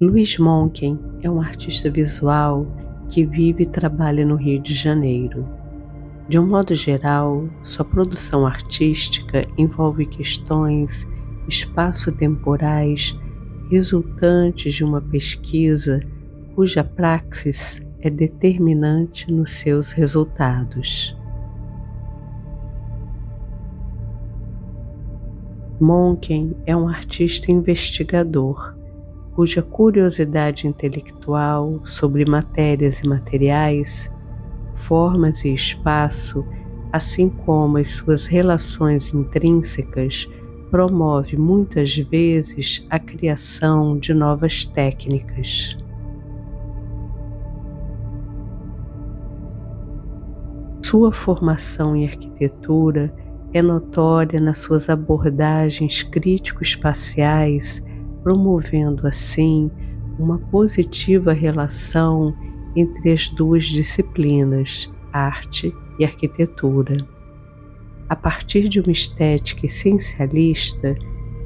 Luiz Moncken é um artista visual que vive e trabalha no Rio de Janeiro. De um modo geral, sua produção artística envolve questões espaço-temporais resultantes de uma pesquisa cuja praxis é determinante nos seus resultados. Moncken é um artista investigador, cuja curiosidade intelectual sobre matérias e materiais, formas e espaço, assim como as suas relações intrínsecas, promove muitas vezes a criação de novas técnicas. Sua formação em arquitetura é notória nas suas abordagens crítico-espaciais, promovendo assim uma positiva relação entre as duas disciplinas, arte e arquitetura. A partir de uma estética essencialista,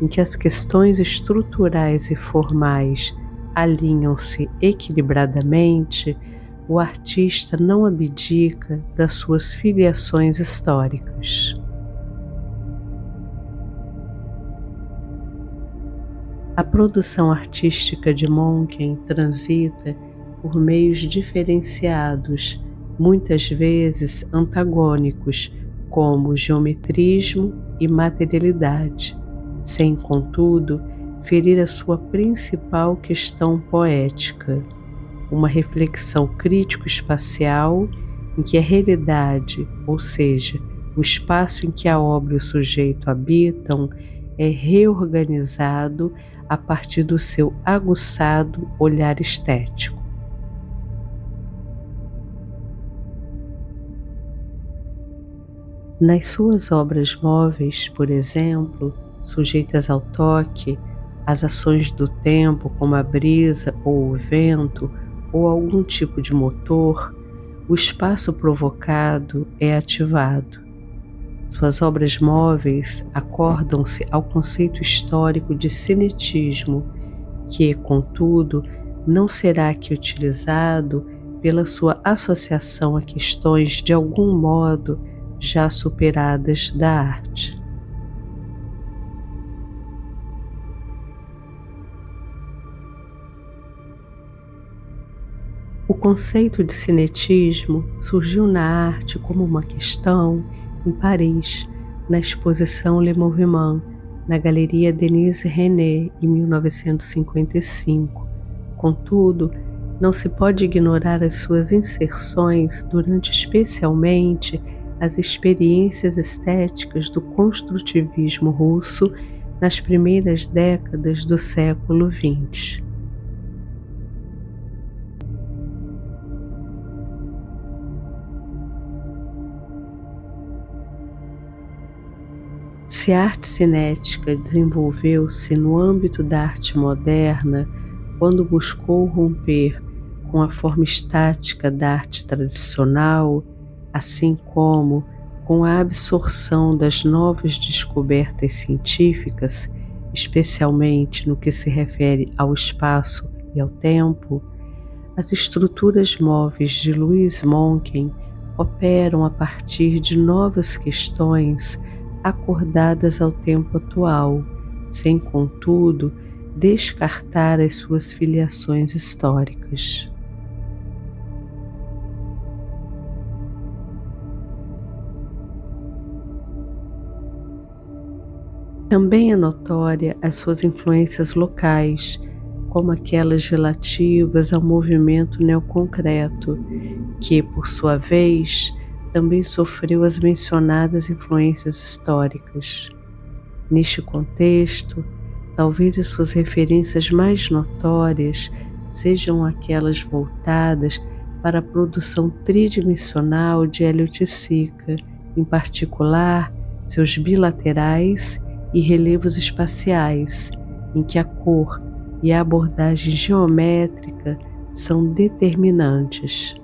em que as questões estruturais e formais alinham-se equilibradamente, o artista não abdica das suas filiações históricas. A produção artística de Moncken transita por meios diferenciados, muitas vezes antagônicos, como geometrismo e materialidade, sem, contudo, ferir a sua principal questão poética, uma reflexão crítico-espacial em que a realidade, ou seja, o espaço em que a obra e o sujeito habitam, é reorganizado a partir do seu aguçado olhar estético. Nas suas obras móveis, por exemplo, sujeitas ao toque, às ações do tempo, como a brisa ou o vento, ou algum tipo de motor, o espaço provocado é ativado. Suas obras móveis acordam-se ao conceito histórico de cinetismo, que, contudo, não será aqui utilizado pela sua associação a questões de algum modo já superadas da arte. O conceito de cinetismo surgiu na arte como uma questão em Paris, na exposição Le Mouvement, na Galeria Denis René, em 1955. Contudo, não se pode ignorar as suas inserções durante especialmente as experiências estéticas do construtivismo russo nas primeiras décadas do século XX. Se a arte cinética desenvolveu-se no âmbito da arte moderna, quando buscou romper com a forma estática da arte tradicional, assim como com a absorção das novas descobertas científicas, especialmente no que se refere ao espaço e ao tempo, as estruturas móveis de Luiz Moncken operam a partir de novas questões acordadas ao tempo atual, sem, contudo, descartar as suas filiações históricas. Também é notória as suas influências locais, como aquelas relativas ao movimento neoconcreto, que, por sua vez, também sofreu as mencionadas influências históricas. Neste contexto, talvez as suas referências mais notórias sejam aquelas voltadas para a produção tridimensional de Elliott Sica, em particular seus bilaterais e relevos espaciais, em que a cor e a abordagem geométrica são determinantes.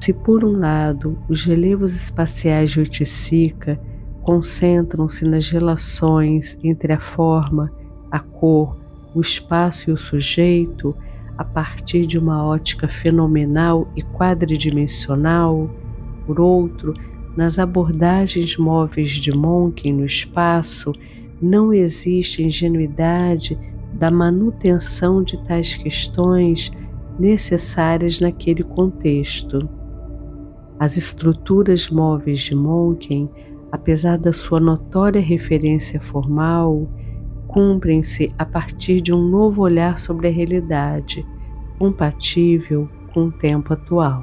Se por um lado os relevos espaciais de Oiticica concentram-se nas relações entre a forma, a cor, o espaço e o sujeito, a partir de uma ótica fenomenal e quadridimensional, por outro, nas abordagens móveis de Monken no espaço, não existe ingenuidade da manutenção de tais questões necessárias naquele contexto. As estruturas móveis de Monken, apesar da sua notória referência formal, cumprem-se a partir de um novo olhar sobre a realidade, compatível com o tempo atual.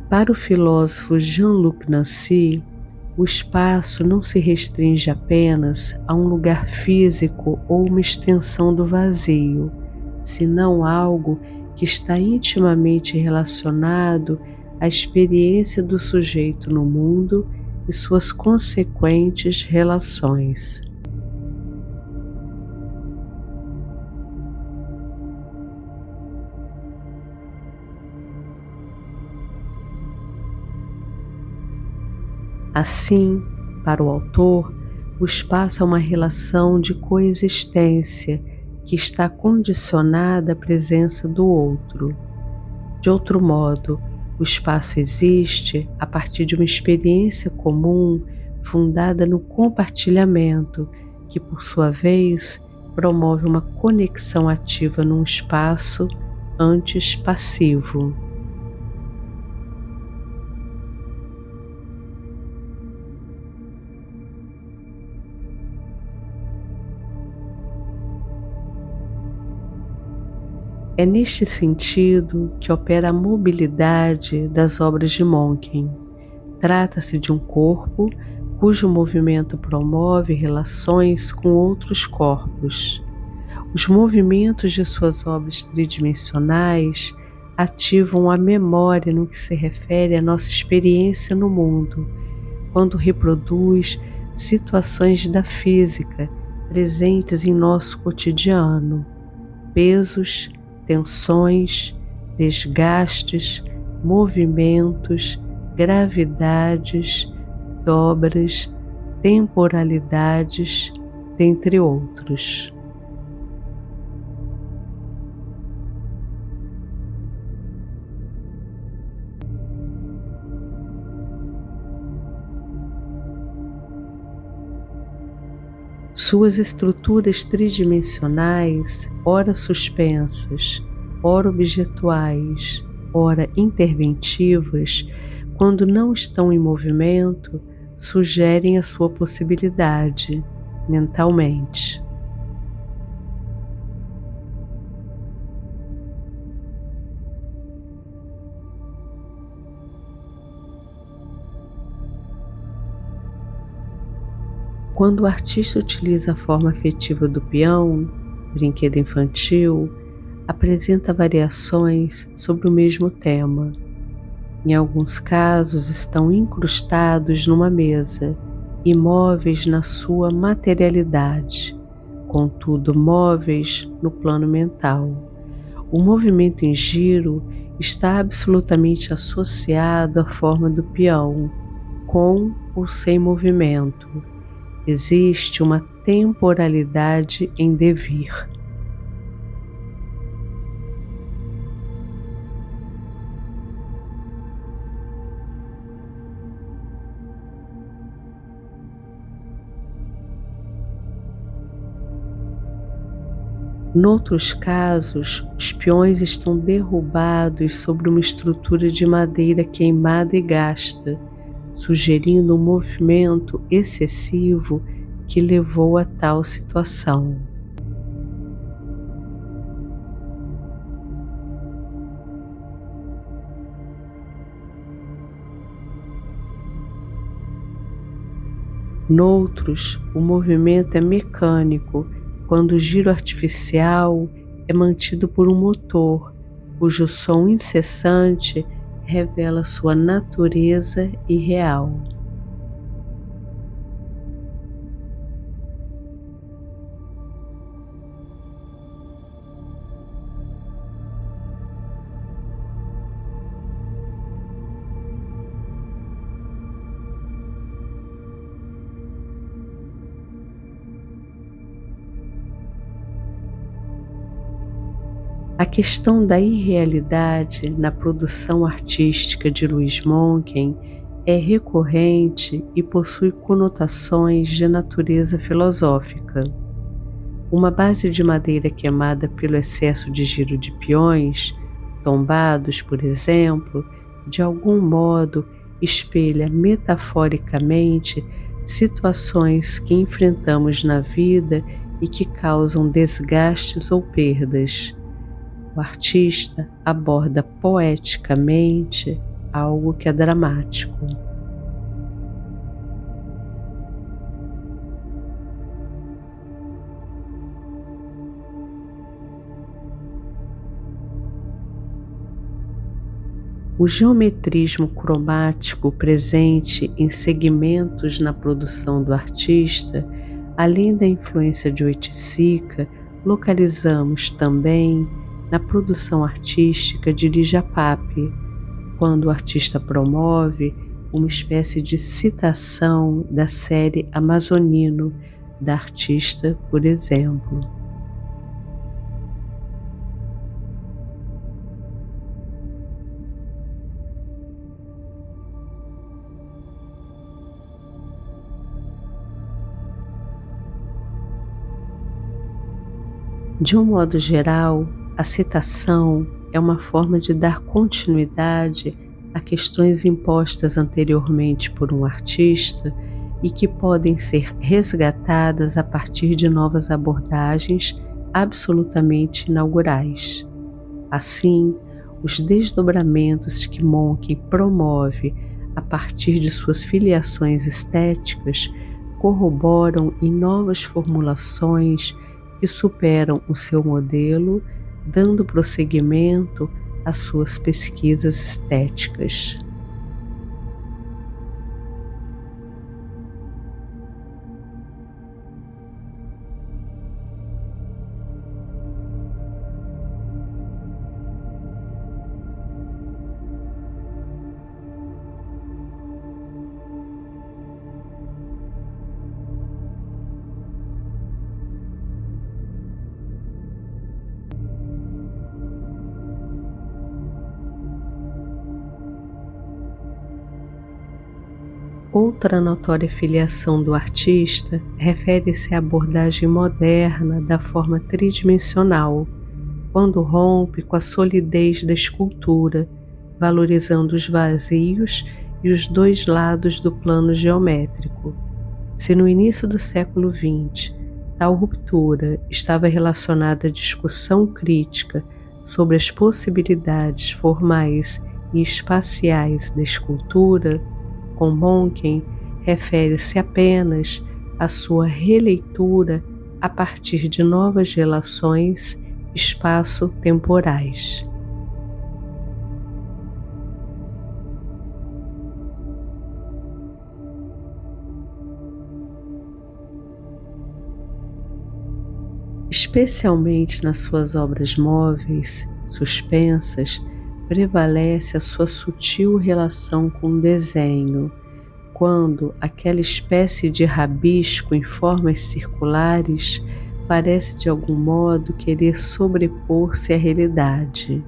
Para o filósofo Jean-Luc Nancy, o espaço não se restringe apenas a um lugar físico ou uma extensão do vazio, senão algo que está intimamente relacionado à experiência do sujeito no mundo e suas consequentes relações. Assim, para o autor, o espaço é uma relação de coexistência que está condicionada à presença do outro. De outro modo, o espaço existe a partir de uma experiência comum fundada no compartilhamento, que, por sua vez, promove uma conexão ativa num espaço antes passivo. É neste sentido que opera a mobilidade das obras de Monken. Trata-se de um corpo cujo movimento promove relações com outros corpos. Os movimentos de suas obras tridimensionais ativam a memória no que se refere à nossa experiência no mundo, quando reproduz situações da física presentes em nosso cotidiano, pesos, tensões, desgastes, movimentos, gravidades, dobras, temporalidades, dentre outros. Suas estruturas tridimensionais, ora suspensas, ora objetuais, ora interventivas, quando não estão em movimento, sugerem a sua possibilidade, mentalmente. Quando o artista utiliza a forma afetiva do peão, brinquedo infantil, apresenta variações sobre o mesmo tema. Em alguns casos, estão incrustados numa mesa, imóveis na sua materialidade, contudo móveis no plano mental. O movimento em giro está absolutamente associado à forma do peão, com ou sem movimento. Existe uma temporalidade em devir. Noutros casos, os peões estão derrubados sobre uma estrutura de madeira queimada e gasta, sugerindo um movimento excessivo que levou a tal situação. Noutros, o movimento é mecânico, quando o giro artificial é mantido por um motor, cujo som incessante revela sua natureza irreal. A questão da irrealidade na produção artística de Louis Moncken é recorrente e possui conotações de natureza filosófica. Uma base de madeira queimada pelo excesso de giro de peões, tombados, por exemplo, de algum modo espelha metaforicamente situações que enfrentamos na vida e que causam desgastes ou perdas. O artista aborda poeticamente algo que é dramático. O geometrismo cromático presente em segmentos na produção do artista, além da influência de Oiticica, localizamos também na produção artística de Lígia Pape, quando o artista promove uma espécie de citação da série Amazonino, da artista, por exemplo. De um modo geral, a citação é uma forma de dar continuidade a questões impostas anteriormente por um artista e que podem ser resgatadas a partir de novas abordagens absolutamente inaugurais. Assim, os desdobramentos que Monck promove a partir de suas filiações estéticas corroboram em novas formulações que superam o seu modelo, dando prosseguimento às suas pesquisas estéticas. Outra notória filiação do artista refere-se à abordagem moderna da forma tridimensional, quando rompe com a solidez da escultura, valorizando os vazios e os dois lados do plano geométrico. Se no início do século XX tal ruptura estava relacionada à discussão crítica sobre as possibilidades formais e espaciais da escultura, com Moncken refere-se apenas à sua releitura a partir de novas relações espaço-temporais. Especialmente nas suas obras móveis, suspensas, prevalece a sua sutil relação com o desenho, quando aquela espécie de rabisco em formas circulares parece de algum modo querer sobrepor-se à realidade.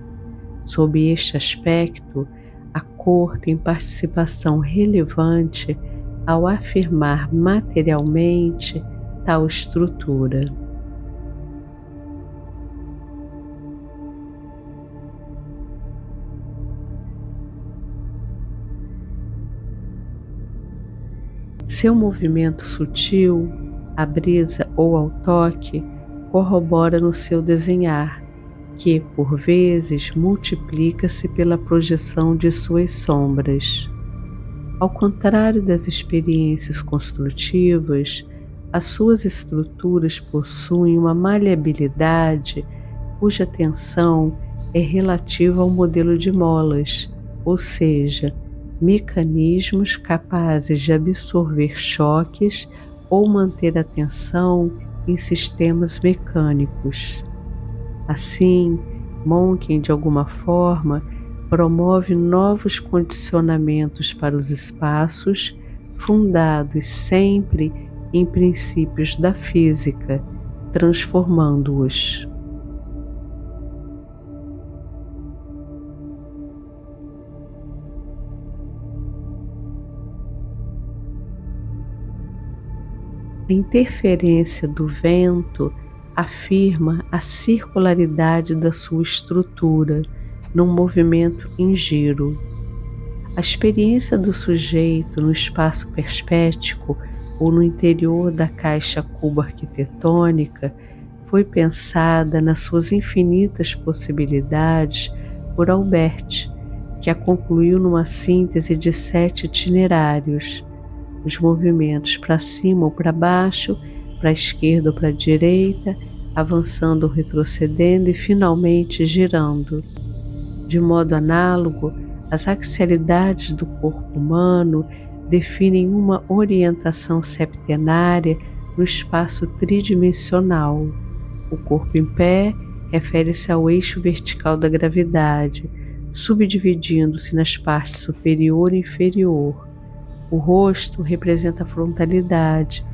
Sob este aspecto, a cor tem participação relevante ao afirmar materialmente tal estrutura. Seu movimento sutil, à brisa ou ao toque, corrobora no seu desenhar, que, por vezes, multiplica-se pela projeção de suas sombras. Ao contrário das experiências construtivas, as suas estruturas possuem uma maleabilidade cuja tensão é relativa ao modelo de molas, ou seja, mecanismos capazes de absorver choques ou manter a tensão em sistemas mecânicos. Assim, Moncken, de alguma forma, promove novos condicionamentos para os espaços, fundados sempre em princípios da física, transformando-os. A interferência do vento afirma a circularidade da sua estrutura num movimento em giro. A experiência do sujeito no espaço perspético ou no interior da caixa cubo-arquitetônica foi pensada nas suas infinitas possibilidades por Albert, que a concluiu numa síntese de 7 itinerários: os movimentos para cima ou para baixo, para a esquerda ou para a direita, avançando ou retrocedendo e finalmente girando. De modo análogo, as axialidades do corpo humano definem uma orientação septenária no espaço tridimensional. O corpo em pé refere-se ao eixo vertical da gravidade, subdividindo-se nas partes superior e inferior. O rosto representa a frontalidade,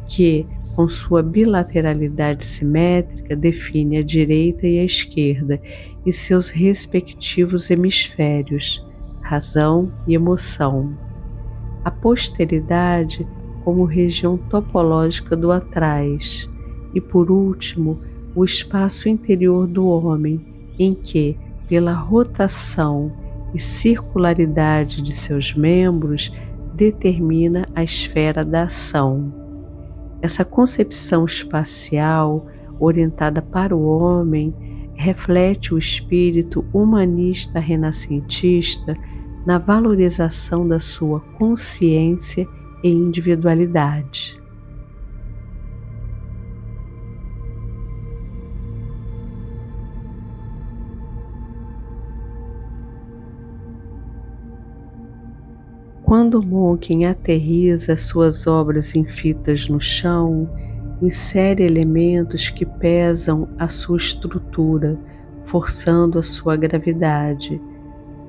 que, com sua bilateralidade simétrica, define a direita e a esquerda e seus respectivos hemisférios, razão e emoção. A posteridade como região topológica do atrás e, por último, o espaço interior do homem, em que, pela rotação e circularidade de seus membros, determina a esfera da ação. Essa concepção espacial, orientada para o homem, reflete o espírito humanista renascentista na valorização da sua consciência e individualidade. Quando Monckton aterriza suas obras em fitas no chão, insere elementos que pesam a sua estrutura, forçando a sua gravidade.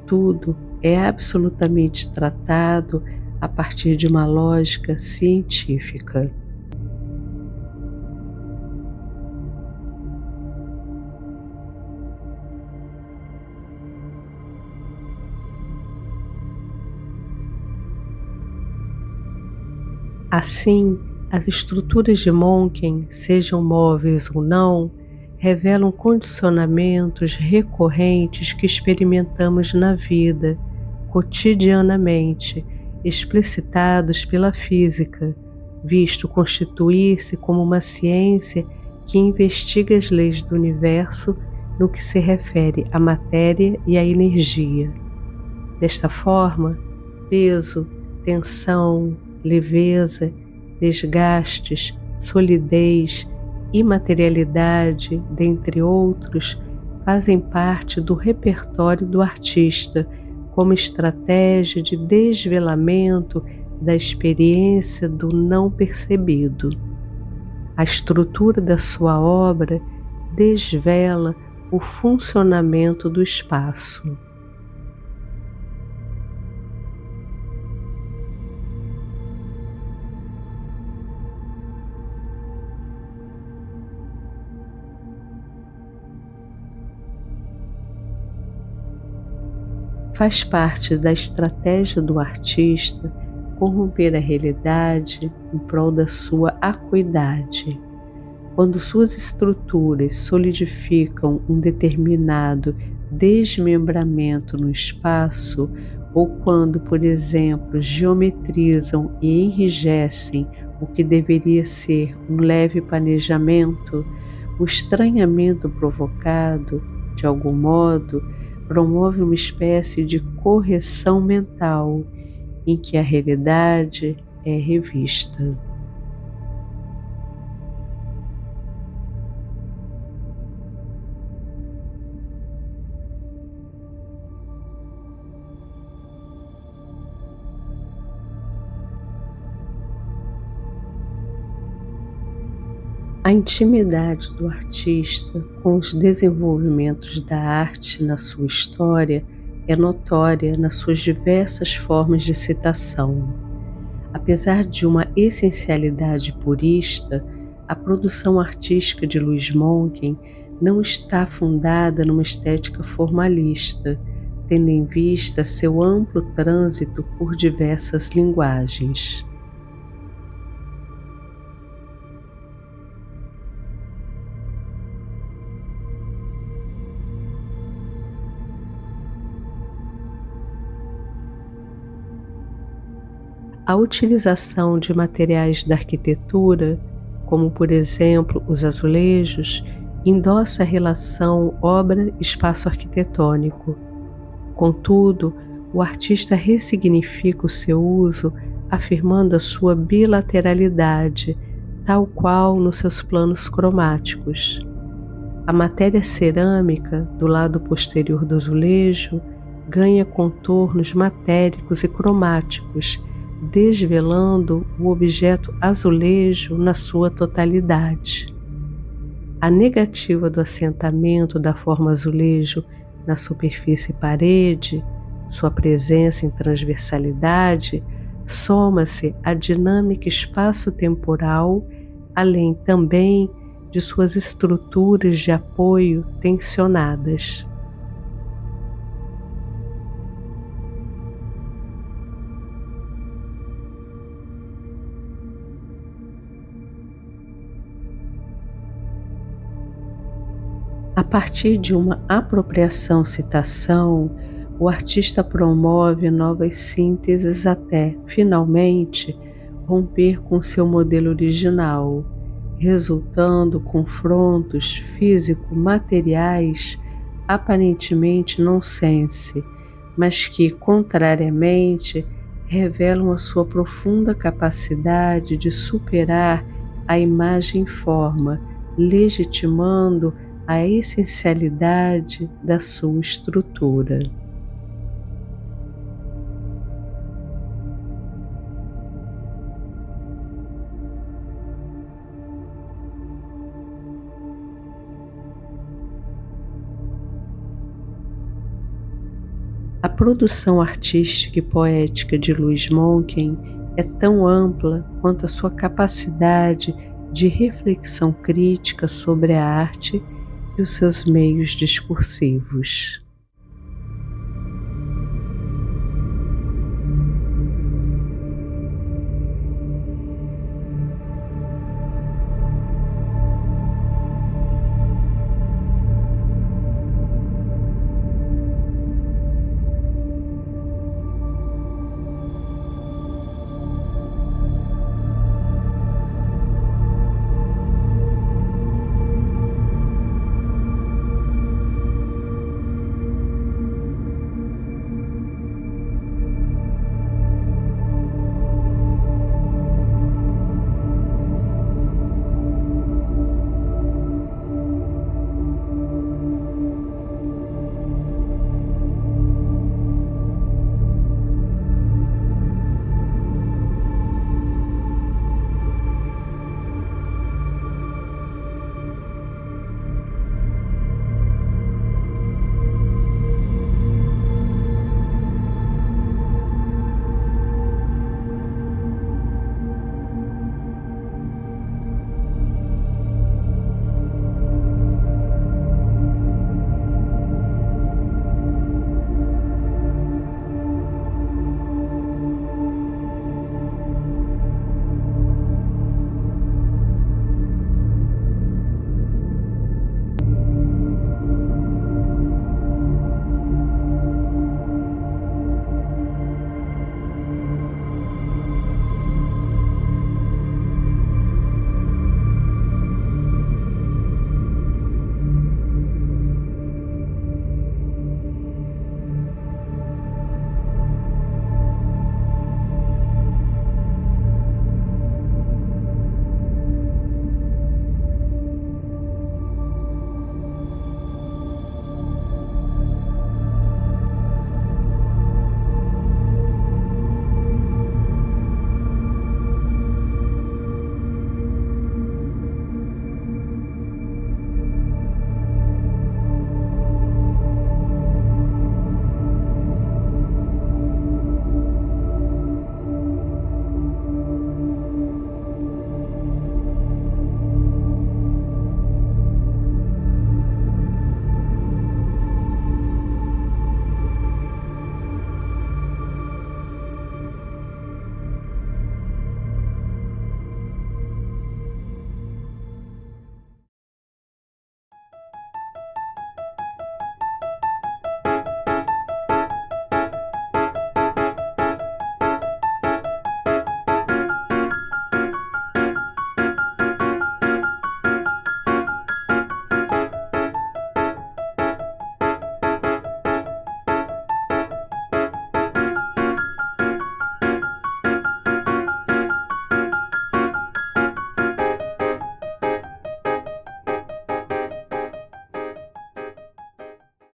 Tudo é absolutamente tratado a partir de uma lógica científica. Assim, as estruturas de Monckton, sejam móveis ou não, revelam condicionamentos recorrentes que experimentamos na vida, cotidianamente, explicitados pela física, visto constituir-se como uma ciência que investiga as leis do universo no que se refere à matéria e à energia. Desta forma, peso, tensão, leveza, desgastes, solidez, imaterialidade, dentre outros, fazem parte do repertório do artista como estratégia de desvelamento da experiência do não percebido. A estrutura da sua obra desvela o funcionamento do espaço. Faz parte da estratégia do artista corromper a realidade em prol da sua acuidade. Quando suas estruturas solidificam um determinado desmembramento no espaço, ou quando, por exemplo, geometrizam e enrijecem o que deveria ser um leve planejamento, o estranhamento provocado, de algum modo, promove uma espécie de correção mental em que a realidade é revista. A intimidade do artista com os desenvolvimentos da arte na sua história é notória nas suas diversas formas de citação. Apesar de uma essencialidade purista, a produção artística de Louis Monckton não está fundada numa estética formalista, tendo em vista seu amplo trânsito por diversas linguagens. A utilização de materiais da arquitetura, como por exemplo os azulejos, endossa a relação obra-espaço arquitetônico. Contudo, o artista ressignifica o seu uso, afirmando a sua bilateralidade, tal qual nos seus planos cromáticos. A matéria cerâmica do lado posterior do azulejo ganha contornos matéricos e cromáticos, desvelando o objeto azulejo na sua totalidade. A negativa do assentamento da forma azulejo na superfície parede, sua presença em transversalidade, soma-se à dinâmica espaço-temporal, além também de suas estruturas de apoio tensionadas. A partir de uma apropriação-citação, o artista promove novas sínteses até, finalmente, romper com seu modelo original, resultando confrontos físico-materiais aparentemente nonsense, mas que, contrariamente, revelam a sua profunda capacidade de superar a imagem-forma, legitimando a essencialidade da sua estrutura. A produção artística e poética de Louis Moncken é tão ampla quanto a sua capacidade de reflexão crítica sobre a arte e os seus meios discursivos.